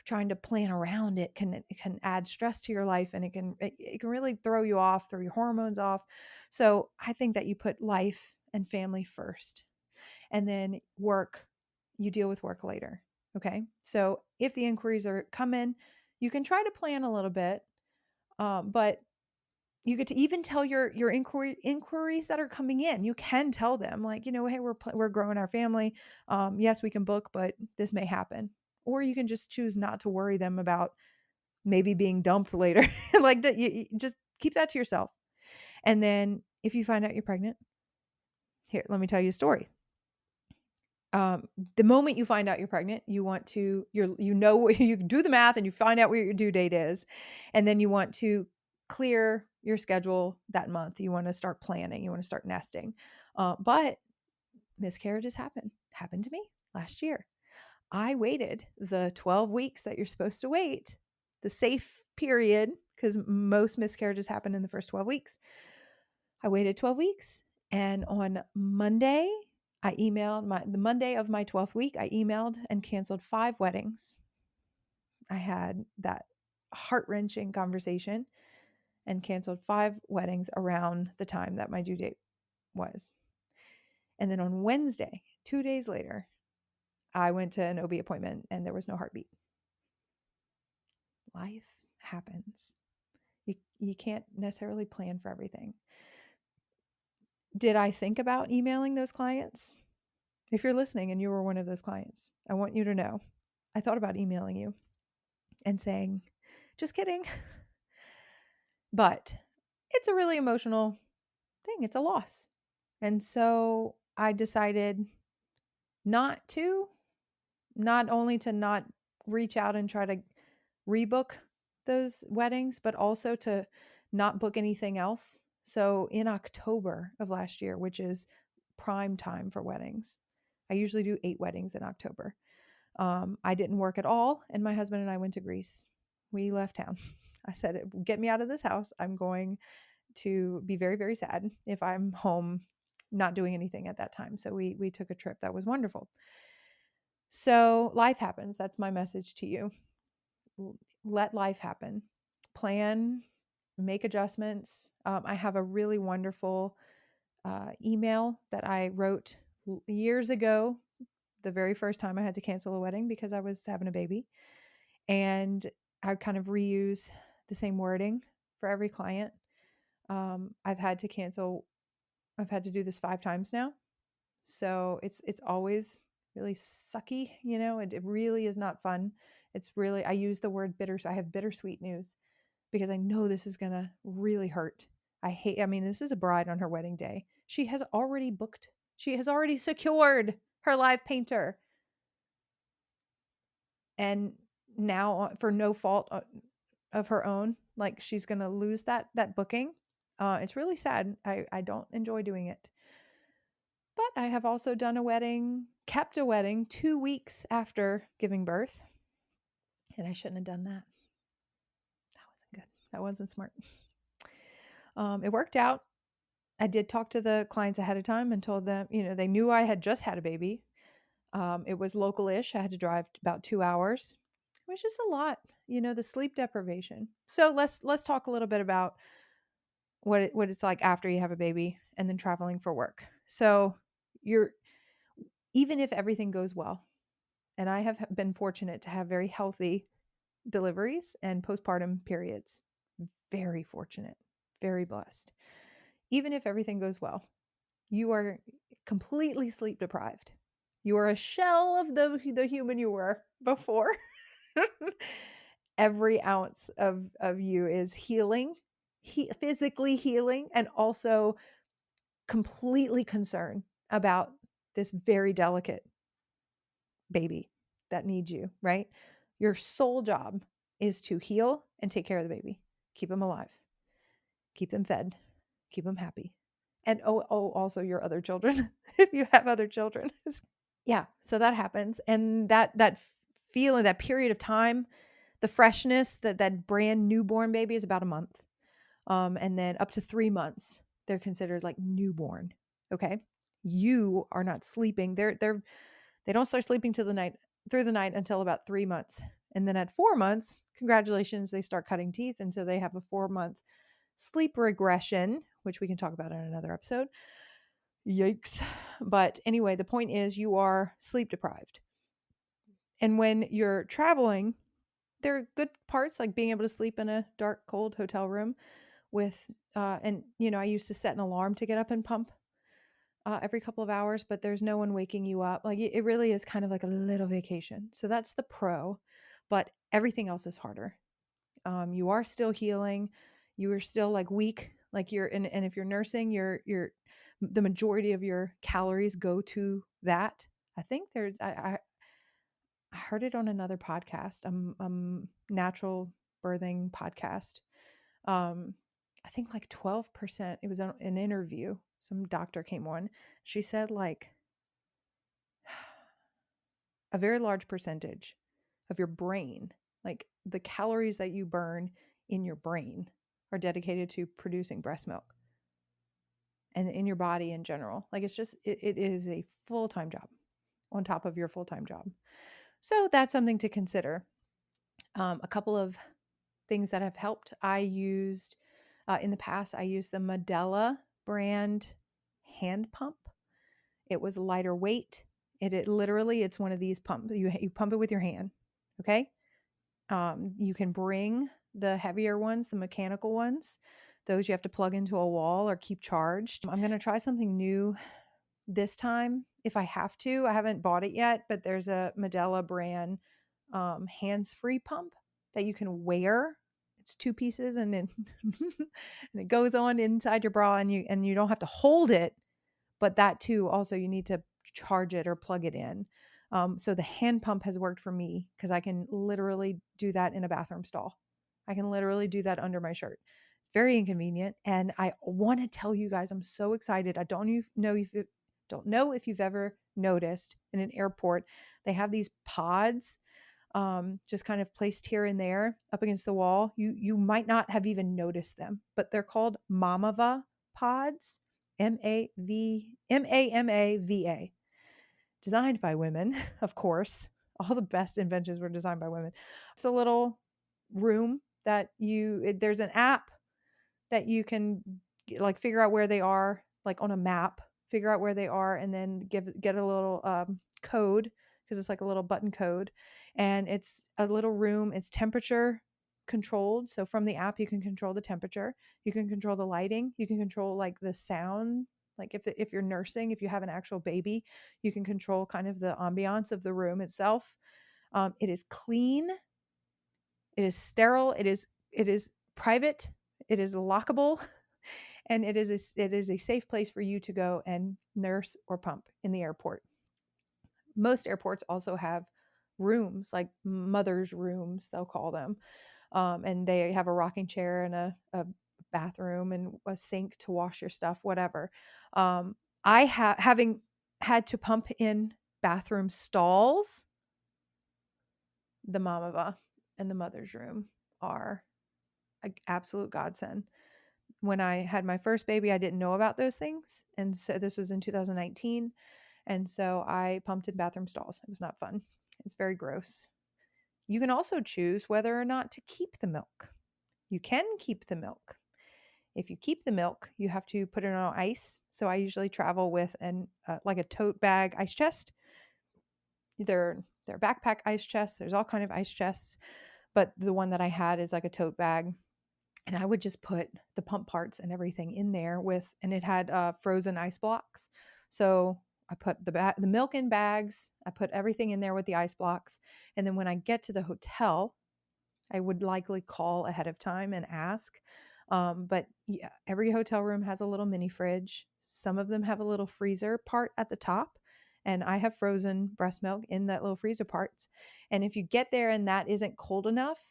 trying to plan around it can add stress to your life, and it can really throw you off, throw your hormones off. So I think that you put life and family first, and then work, you deal with work later. Okay. So if the inquiries are come in, you can try to plan a little bit, but you get to even tell your inquiries that are coming in. You can tell them like, you know, hey, we're growing our family. Yes, we can book, but this may happen. Or you can just choose not to worry them about maybe being dumped later. Like you just keep that to yourself. And then if you find out you're pregnant, here, let me tell you a story. The moment you find out you're pregnant, you want to, you know, you do the math and you find out where your due date is. And then you want to clear your schedule that month. You want to start planning, you want to start nesting. But miscarriages happened to me last year. I waited the 12 weeks that you're supposed to wait, the safe period, because most miscarriages happen in the first 12 weeks. I waited 12 weeks. And on Monday, the Monday of my 12th week, I emailed and canceled 5 weddings. I had that heart wrenching conversation and canceled 5 weddings around the time that my due date was. And then on Wednesday, 2 days later, I went to an OB appointment and there was no heartbeat. Life happens. You can't necessarily plan for everything. Did I think about emailing those clients? If you're listening and you were one of those clients, I want you to know I thought about emailing you and saying, just kidding. But it's a really emotional thing. It's a loss. And so I decided not only to not reach out and try to rebook those weddings, but also to not book anything else. So in October of last year, which is prime time for weddings, I usually do 8 weddings in October. I didn't work at all, and my husband and I went to Greece. We left town. I said, get me out of this house. I'm going to be very, very sad if I'm home not doing anything at that time. So we took a trip. That was wonderful. So life happens. That's my message to you. Let life happen. Plan, make adjustments. I have a really wonderful email that I wrote years ago, the very first time I had to cancel a wedding because I was having a baby. And I kind of reuse the same wording for every client. I've had to do this 5 times now. So it's always really sucky, it really is not fun. I use the word bitter. So I have bittersweet news because I know this is going to really hurt. This is a bride on her wedding day. She has already secured her live painter. And now for no fault of her own, like she's going to lose that booking. It's really sad. I don't enjoy doing it. But I have also kept a wedding 2 weeks after giving birth. And I shouldn't have done that. That wasn't good. That wasn't smart. It worked out. I did talk to the clients ahead of time and told them, they knew I had just had a baby. It was local-ish. I had to drive about 2 hours. It was just a lot, the sleep deprivation. So let's talk a little bit about what it's like after you have a baby and then traveling for work. So even if everything goes well, and I have been fortunate to have very healthy deliveries and postpartum periods, very fortunate, very blessed. Even if everything goes well, you are completely sleep deprived. You are a shell of the human you were before. Every ounce of you is healing, physically healing, and also completely concerned about this very delicate baby that needs you, right? Your sole job is to heal and take care of the baby, keep them alive, keep them fed, keep them happy. And also your other children, if you have other children. Yeah, so that happens. And that feeling, that period of time, the freshness, that brand newborn baby is about a month. And then up to 3 months, they're considered like newborn. Okay. You are not sleeping. They don't start sleeping through the night until about 3 months. And then at 4 months, congratulations, they start cutting teeth. And so they have a 4-month sleep regression, which we can talk about in another episode. Yikes. But anyway, the point is you are sleep deprived. And when you're traveling, there are good parts like being able to sleep in a dark, cold hotel room with, I used to set an alarm to get up and pump every couple of hours, but there's no one waking you up. Like it really is kind of like a little vacation. So that's the pro, but everything else is harder. You are still healing. You are still like weak. Like and if you're nursing, the majority of your calories go to that. I think I heard it on another podcast, natural birthing podcast. I think like 12%, it was an interview. Some doctor came on. She said like a very large percentage of your brain, like the calories that you burn in your brain, are dedicated to producing breast milk and in your body in general. Like it is a full-time job on top of your full-time job. So that's something to consider. A couple of things that have helped. In the past, I used the Medela brand hand pump. It was lighter weight. It literally, it's one of these pumps. You pump it with your hand. Okay. You can bring the heavier ones, the mechanical ones. Those you have to plug into a wall or keep charged. I'm going to try something new this time if I have to. I haven't bought it yet, but there's a Medela brand hands-free pump that you can wear. It's 2 pieces and it and it goes on inside your bra and you don't have to hold it, but that too also you need to charge it or plug it in. So the hand pump has worked for me because I can literally do that in a bathroom stall. I can literally do that under my shirt. Very inconvenient. And I want to tell you guys, I'm so excited. I don't know if you've ever noticed in an airport, they have these pods just kind of placed here and there up against the wall. You might not have even noticed them, but they're called Mamava pods. Mamava, designed by women, of course. All the best inventions were designed by women. It's a little room that there's an app that you can like figure out where they are, like on a map, figure out where they are, and then get a little code because it's like a little button code, and it's a little room. It's temperature controlled, so from the app you can control the temperature, you can control the lighting, you can control like the sound. Like if you're nursing, if you have an actual baby, you can control kind of the ambiance of the room itself. It is clean. It is sterile. It is private. It is lockable, and it is a safe place for you to go and nurse or pump in the airport. Most airports also have rooms, like mother's rooms, they'll call them, and they have a rocking chair and a bathroom and a sink to wash your stuff, whatever. Having had to pump in bathroom stalls, the mamava and the mother's room are an absolute godsend. When I had my first baby, I didn't know about those things. And so this was in 2019. And so I pumped in bathroom stalls. It was not fun. It's very gross. You can also choose whether or not to keep the milk. You can keep the milk. If you keep the milk, you have to put it on ice. So I usually travel with like a tote bag ice chest. They're backpack ice chests. There's all kind of ice chests, but the one that I had is like a tote bag. And I would just put the pump parts and everything in there and it had frozen ice blocks. So I put the milk in bags. I put everything in there with the ice blocks. And then when I get to the hotel, I would likely call ahead of time and ask. But yeah, every hotel room has a little mini fridge. Some of them have a little freezer part at the top. And I have frozen breast milk in that little freezer parts. And if you get there and that isn't cold enough,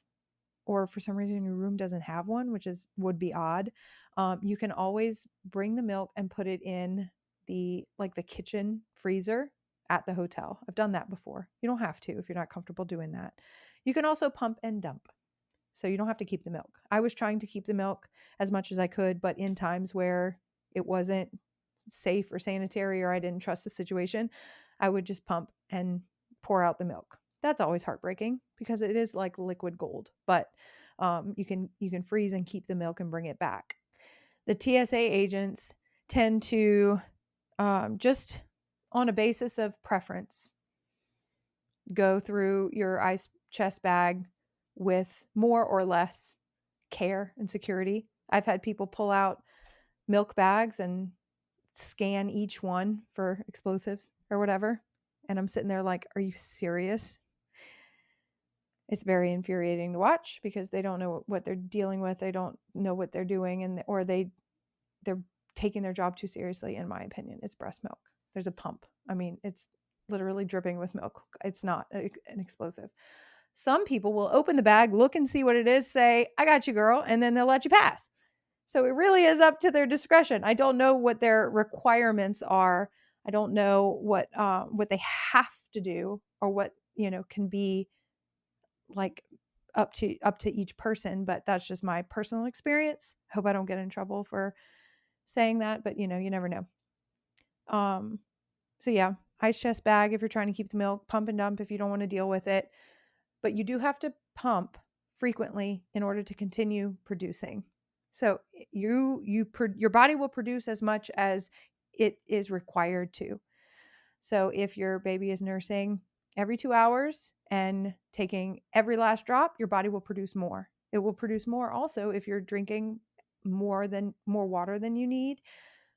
or for some reason your room doesn't have one, which would be odd, you can always bring the milk and put it in the kitchen freezer at the hotel. I've done that before. You don't have to if you're not comfortable doing that. You can also pump and dump, so you don't have to keep the milk. I was trying to keep the milk as much as I could, but in times where it wasn't safe or sanitary or I didn't trust the situation, I would just pump and pour out the milk. That's always heartbreaking because it is like liquid gold, but you can freeze and keep the milk and bring it back. The TSA agents tend to just on a basis of preference go through your ice chest bag with more or less care and security. I've had people pull out milk bags and scan each one for explosives or whatever. And I'm sitting there like, are you serious? It's very infuriating to watch because they don't know what they're dealing with. They don't know what they're doing, or they're taking their job too seriously, in my opinion. It's breast milk. There's a pump. I mean, it's literally dripping with milk. It's not an explosive. Some people will open the bag, look and see what it is, say, I got you, girl, and then they'll let you pass. So it really is up to their discretion. I don't know what their requirements are. I don't know what they have to do or what, can be like up to each person, but that's just my personal experience. Hope I don't get in trouble for saying that, but you never know. So yeah, ice chest bag if you're trying to keep the milk, pump and dump if you don't want to deal with it. But you do have to pump frequently in order to continue producing. So your body will produce as much as it is required to. So if your baby is nursing every 2 hours and taking every last drop, your body will produce more. It will produce more also if you're drinking more water than you need,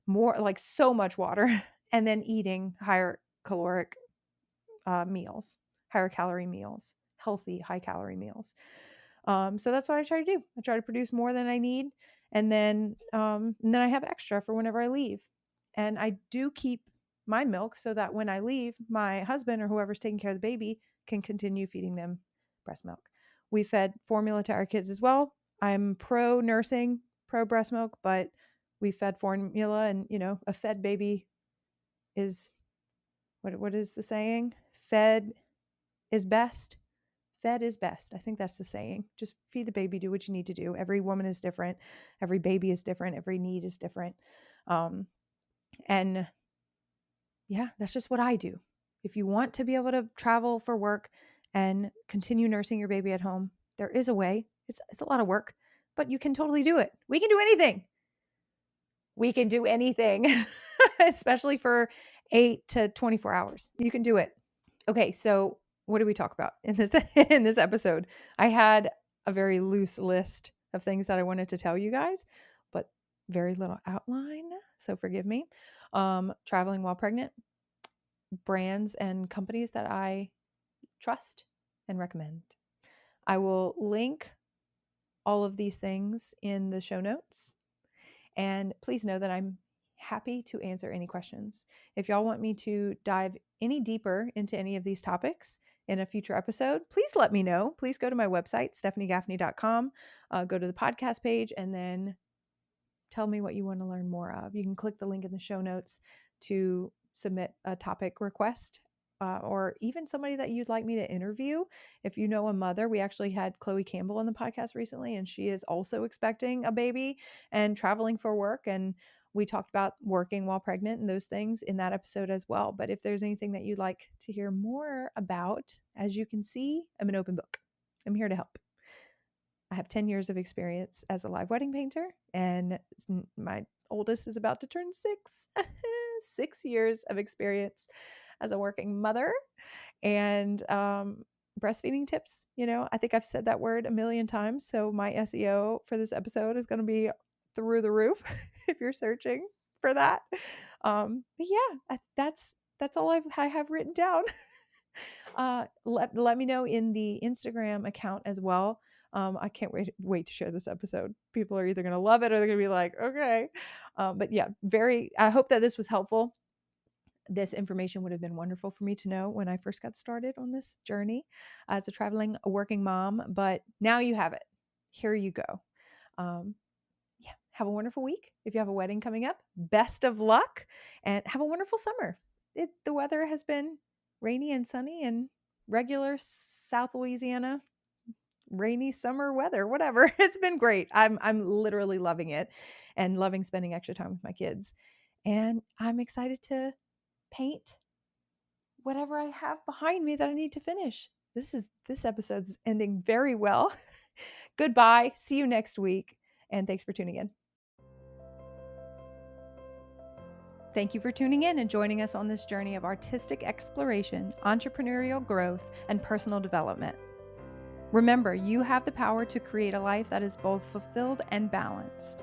more like so much water, and then eating higher caloric meals, higher calorie meals, healthy high calorie meals. So that's what I try to do. I try to produce more than I need, and then I have extra for whenever I leave. And I do keep my milk so that when I leave, my husband or whoever's taking care of the baby can continue feeding them breast milk. We fed formula to our kids as well. I'm pro nursing, pro breast milk, but we fed formula, and a fed baby is what is the saying? Fed is best. Fed is best. I think that's the saying. Just feed the baby, do what you need to do. Every woman is different. Every baby is different. Every need is different. And yeah, that's just what I do. If you want to be able to travel for work and continue nursing your baby at home, there is a way. It's a lot of work, but you can totally do it. We can do anything. We can do anything, especially for 8 to 24 hours. You can do it. Okay, so what did we talk about in this episode? I had a very loose list of things that I wanted to tell you guys, but very little outline, so forgive me. Traveling while pregnant, brands and companies that I trust and recommend. I will link all of these things in the show notes. And please know that I'm happy to answer any questions. If y'all want me to dive any deeper into any of these topics in a future episode, please let me know. Please go to my website, stephaniegaffney.com, go to the podcast page, and then tell me what you want to learn more of. You can click the link in the show notes to submit a topic request, or even somebody that you'd like me to interview. If you know a mother, we actually had Chloe Campbell on the podcast recently, and she is also expecting a baby and traveling for work. And we talked about working while pregnant and those things in that episode as well. But if there's anything that you'd like to hear more about, as you can see, I'm an open book. I'm here to help. I have 10 years of experience as a live wedding painter, and my oldest is about to turn 6. 6 years of experience as a working mother, and breastfeeding tips. I think I've said that word a million times, so my SEO for this episode is going to be through the roof if you're searching for that. But yeah, that's all I have written down. Let me know in the Instagram account as well. I can't wait to share this episode. People are either going to love it or they're going to be like, okay. But yeah, I hope that this was helpful. This information would have been wonderful for me to know when I first got started on this journey as a working mom, but now you have it. Here you go. Yeah, have a wonderful week. If you have a wedding coming up, best of luck, and have a wonderful summer. The weather has been rainy and sunny and regular South Louisiana rainy summer weather, whatever. It's been great. I'm literally loving it and loving spending extra time with my kids. And I'm excited to paint whatever I have behind me that I need to finish. This episode's ending very well. Goodbye. See you next week. And thanks for tuning in. Thank you for tuning in and joining us on this journey of artistic exploration, entrepreneurial growth, and personal development. Remember, you have the power to create a life that is both fulfilled and balanced.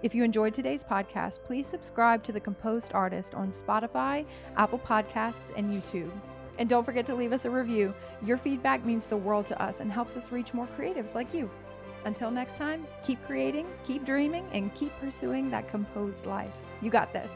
If you enjoyed today's podcast, please subscribe to The Composed Artist on Spotify, Apple Podcasts, and YouTube. And don't forget to leave us a review. Your feedback means the world to us and helps us reach more creatives like you. Until next time, keep creating, keep dreaming, and keep pursuing that composed life. You got this.